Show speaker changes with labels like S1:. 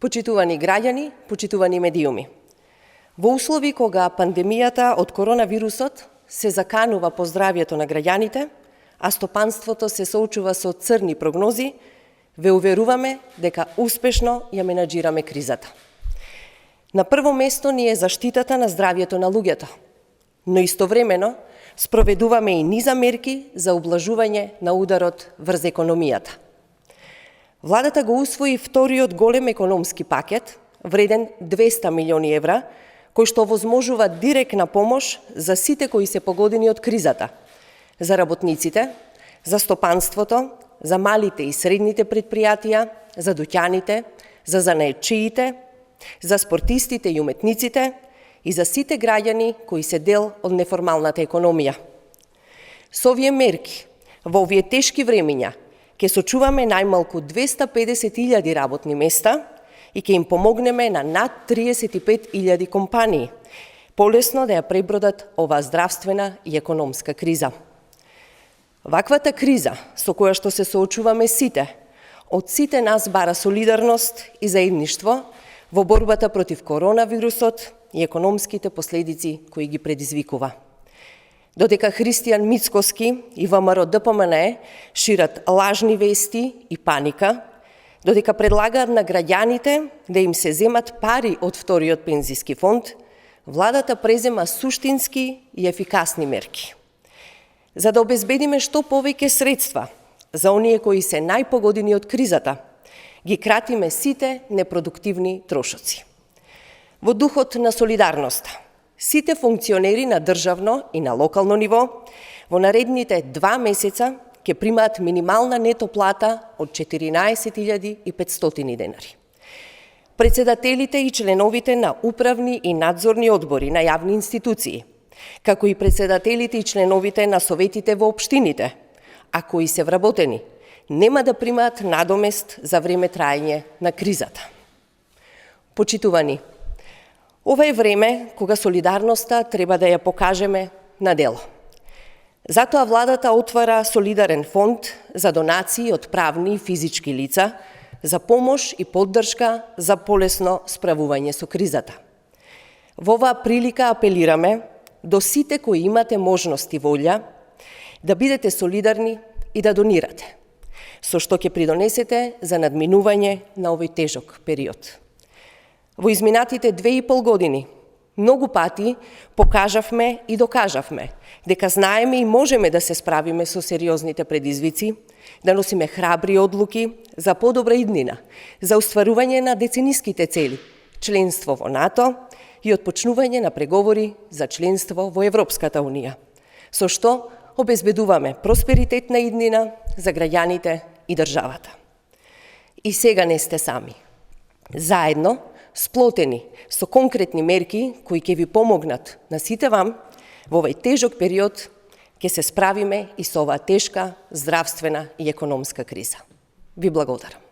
S1: Почитувани граѓани, почитувани медиуми. Во услови кога пандемијата од коронавирусот се заканува по здравјето на граѓаните, а стопанството се соочува со црни прогнози, ве уверуваме дека успешно ја менаџираме кризата. На прво место ни е заштитата на здравјето на луѓето, но истовремено спроведуваме и низа мерки за ублажување на ударот врз економијата. Владата го усвои вториот голем економски пакет, вреден 200 милиони евра, кој што возможува директна помош за сите кои се погодени од кризата, за работниците, за стопанството, за малите и средните предпријатија, за дуќаните, за занаетчиите, за спортистите и уметниците и за сите граѓани кои се дел од неформалната економија. Со овие мерки, во овие тешки времиња, ќе сочуваме најмалку 250.000 работни места и ќе им помогнеме на над 35.000 компании полесно да ја пребродат оваа здравствена и економска криза. Ваквата криза со која што се соочуваме сите, од сите нас бара солидарност и заедништво во борбата против коронавирусот и економските последици кои ги предизвикува. Додека Христијан Мицкоски и ВМРО ДПМНЕ шират лажни вести и паника, додека предлагаат на граѓаните да им се земат пари од вториот пензиски фонд, владата презема суштински и ефикасни мерки. За да обезбедиме што повеќе средства за оние кои се најпогодени од кризата, ги кратиме сите непродуктивни трошоци. Во духот на солидарноста, сите функционери на државно и на локално ниво во наредните 2 месеца ќе примаат минимална нето плата од 14.500 денари. Председателите и членовите на управни и надзорни одбори на јавни институции, како и председателите и членовите на советите во општините, а кои се вработени, нема да примаат надомест за време траење на кризата. Почитувани, ова е време кога солидарноста треба да ја покажеме на дело. Затоа владата отвара солидарен фонд за донации од правни и физички лица за помош и поддршка за полесно справување со кризата. Во оваа прилика апелираме до сите кои имате можност и волја да бидете солидарни и да донирате, со што ќе придонесете за надминување на овој тежок период. Во изминатите 2,5 години многу пати покажавме и докажавме дека знаеме и можеме да се справиме со сериозните предизвици, да носиме храбри одлуки за подобра иднина, за остварување на децениските цели, членство во НАТО и отпочнување на преговори за членство во Европската Унија, со што обезбедуваме просперитетна иднина за граѓаните и државата. И сега не сте сами. Заедно, сплотени со конкретни мерки кои ќе ви помогнат на сите вам во овој тежок период, ќе се справиме и со оваа тешка здравствена и економска криза. Ви благодарам.